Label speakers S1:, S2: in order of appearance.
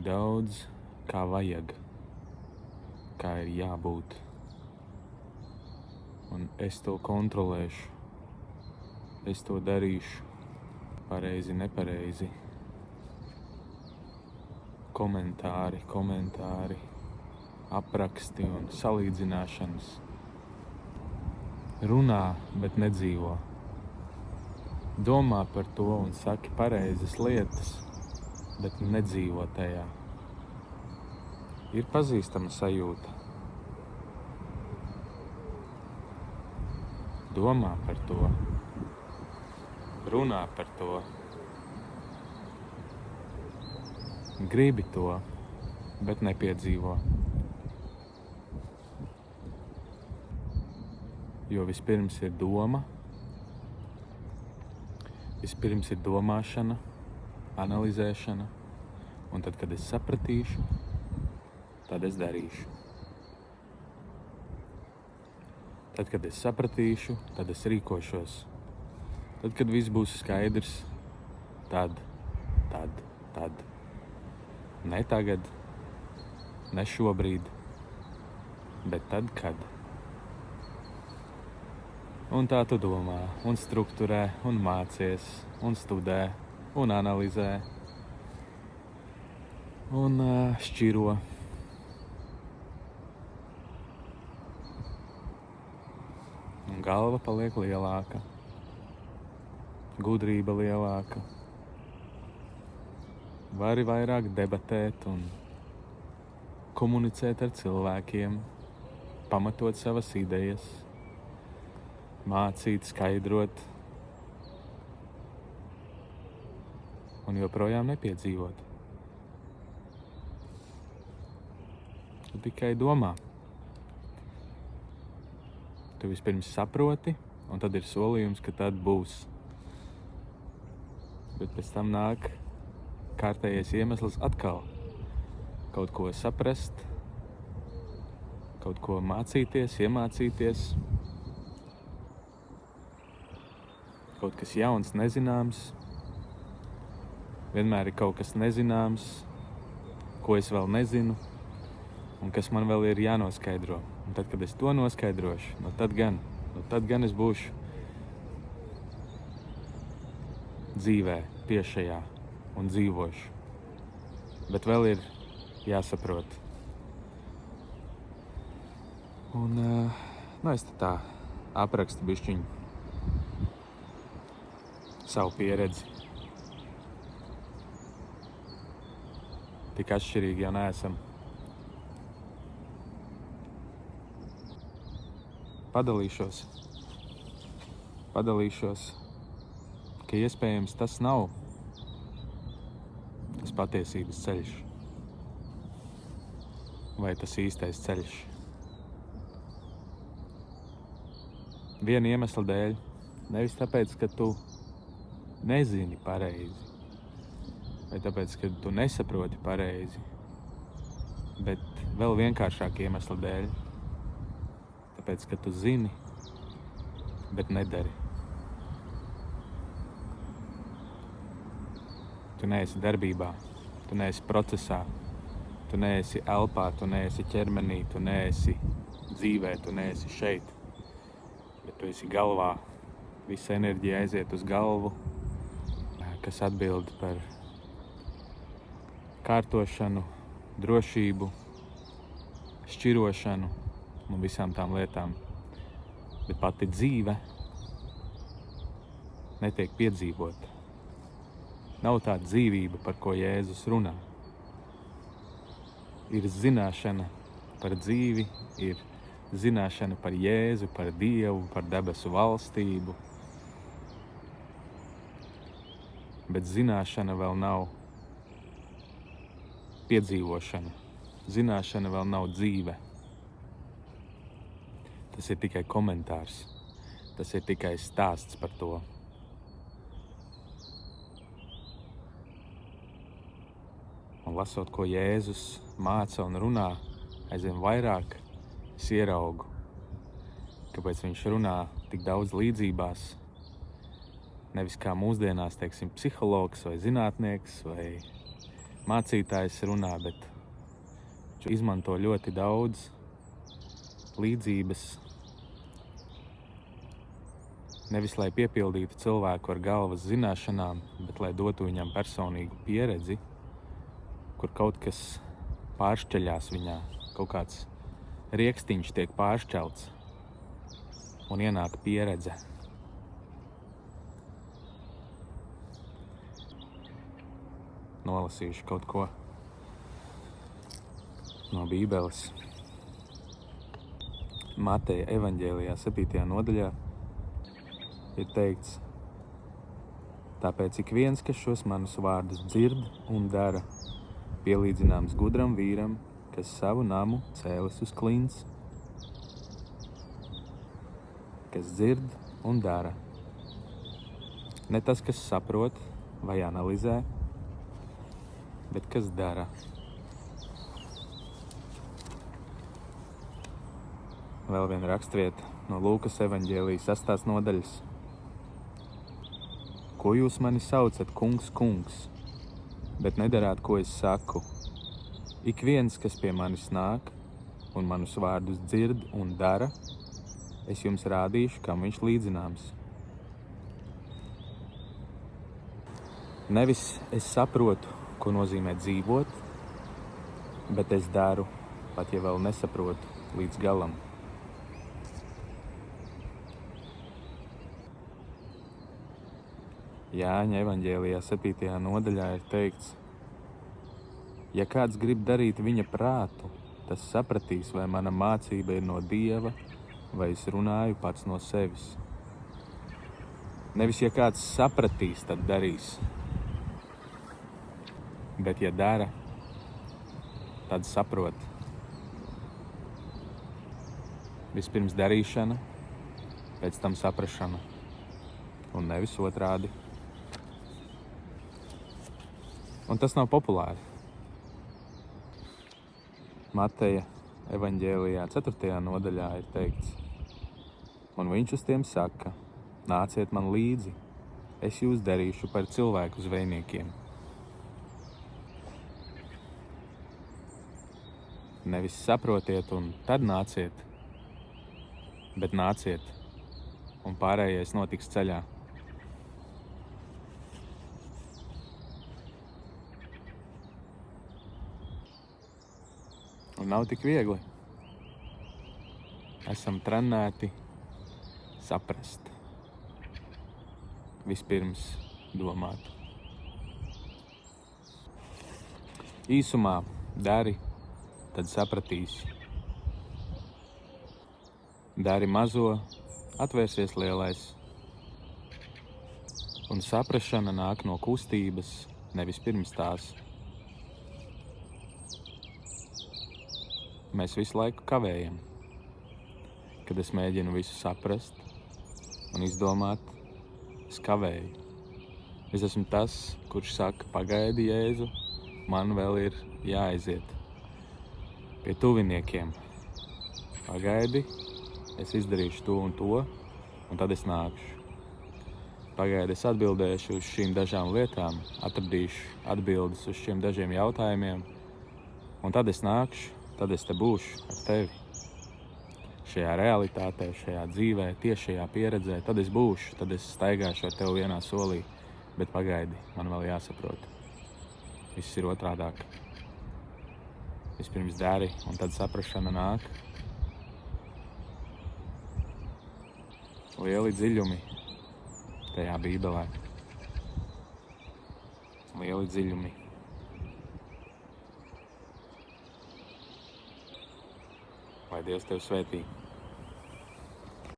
S1: daudz, kā vajag, kā ir jābūt. Un es to kontrolēšu, es to darīšu pareizi, nepareizi. Komentāri, apraksti un salīdzināšanas. Runā, bet nedzīvo. Domā par to un saki pareizas lietas, bet nedzīvo tajā. Ir pazīstama sajūta. Domā par to, runā par to, gribi to, bet nepiedzīvo. Jo vispirms ir doma, vispirms ir domāšana, analizēšana, un tad, kad es sapratīšu, tad es darīšu. Tad, kad es sapratīšu, tad es rīkošos. Tad, kad viss būs skaidrs, tad. Ne tagad, ne šobrīd, bet tad, kad. Un tā tu domā, un strukturē, un mācies, un studē, un analizē, un šķiro. Un galva paliek lielāka, gudrība lielāka. Vari vairāk debatēt un komunicēt ar cilvēkiem, pamatot savas idejas, mācīt, skaidrot un joprojām nepiedzīvot. Tu tikai domā. Tu vispirms saproti, un tad ir solījums, ka tad būs. Bet pēc tam nāk kārtējais iemesls atkal kaut ko saprast, kaut ko mācīties, iemācīties. Kaut kas jauns, nezināms. Vienmēr ir kaut kas nezināms, ko es vēl nezinu, un kas man vēl ir jānoskaidro. Un tad, kad es to noskaidrošu, tad gan es būšu dzīvē, tiešajā un dzīvošu. Bet vēl ir jāsaprot. Un es tā aprakstu bišķiņu savu pieredzi. Tik atšķirīgi jau neesam. Padalīšos, ka iespējams tas nav tas patiesības ceļš. Vai tas īstais ceļš. Viena iemesla dēļ, nevis tāpēc, ka tu nezini pareizi, vai tāpēc, ka tu nesaproti pareizi, bet vēl vienkāršāk iemesla dēļ, tāpēc, ka tu zini, bet nedari. Tu neesi darbībā, tu neesi procesā, tu neesi elpā, tu neesi ķermenī, tu neesi dzīvē, tu neesi šeit, bet tu esi galvā. Visa enerģija aiziet uz galvu, kas atbild par kārtošanu, drošību, šķirošanu un visām tām lietām. Bet pati dzīve netiek piedzīvota. Nav tā dzīvība, par ko Jēzus runā. Ir zināšana par dzīvi, ir zināšana par Jēzu, par Dievu, par debesu valstību. Bet zināšana vēl nav piedzīvošana. Zināšana vēl nav dzīve. Tas ir tikai komentārs. Tas ir tikai stāsts par to. Un lasot, ko Jēzus māca un runā, aizvien vairāk es ieraugu, kāpēc viņš runā tik daudz līdzībās. Nevis kā mūsdienās, teiksim, psihologs vai zinātnieks vai mācītājs runā, bet viņš izmanto ļoti daudz līdzības, nevis lai piepildītu cilvēku ar galvas zināšanām, bet lai dotu viņam personīgu pieredzi, kur kaut kas pāršķeļās viņā, kaut kāds riekstiņš tiek pāršķelts un ienāk pieredze. Nolasīšu kaut ko no Bībeles. Mateja evaņģēlijā 7. nodaļā ir teikts: tāpēc ik viens, kas šos manus vārdus dzird un dara, pielīdzināms gudram vīram, kas savu namu cēlis uz klints. Kas dzird un dara. Ne tas, kas saprot vai analizē, bet kas dara. Vēl viena rakstvieta no Lūkas evaņģēlijas 6. nodaļas. Ko jūs mani saucat, kungs, kungs, bet nedarāt, ko es saku? Ik viens, kas pie manis nāk un manus vārdus dzird un dara, es jums rādīšu, kam viņš līdzināms. Nevis es saprotu, ko nozīmē dzīvot, bet es daru, pat ja vēl nesaprotu līdz galam. Jāņa evaņģēlijā 7. nodaļā ir teikts: ja kāds grib darīt viņa prātu, tas sapratīs, vai mana mācība ir no Dieva, vai es runāju pats no sevis. Nevis, ja kāds sapratīs, tad darīs. Bet, ja dara, tad saprot. Vispirms darīšana, pēc tam saprašana, un nevis otrādi. Un tas nav populāri. Mateja evaņģēlijā 4. nodaļā ir teikts: un viņš uz tiem saka: nāciet man līdzi, es jūs darīšu par cilvēku zvejniekiem. Nevis saprotiet un tad nāciet, bet nāciet, un pārējais notiks ceļā. Un nav tik viegli. Esam trenēti saprast. Vispirms domāt. Īsumā dari, tad sapratīsi. Dari mazo, atvērsies lielais. Un saprašana nāk no kustības, nevis pirms tās. Mēs visu laiku kavējam. Kad es mēģinu visu saprast un izdomāt, es kavēju. Es esmu tas, kurš saka: pagaidi, Jēzu, man vēl ir jāaiziet pie tuviniekiem. Pagaidi, es izdarīšu to un to, un tad es nākšu. Pagaidi, es atbildēšu uz šīm dažām lietām, atradīšu atbildes uz šiem dažiem jautājumiem, un tad es nākšu, tad es te būšu ar tevi. Šajā realitātē, šajā dzīvē, tiešajā pieredzē, tad es būšu, tad es staigāšu ar tevi vienā solī. Bet pagaidi, man vēl jāsaprot. Viss ir otrādāk. Vispirms dari, un tad saprašana nāk. Lieli dziļumi tajā Bībelē. Lieli dziļumi. Lai Dievs tevi svētī.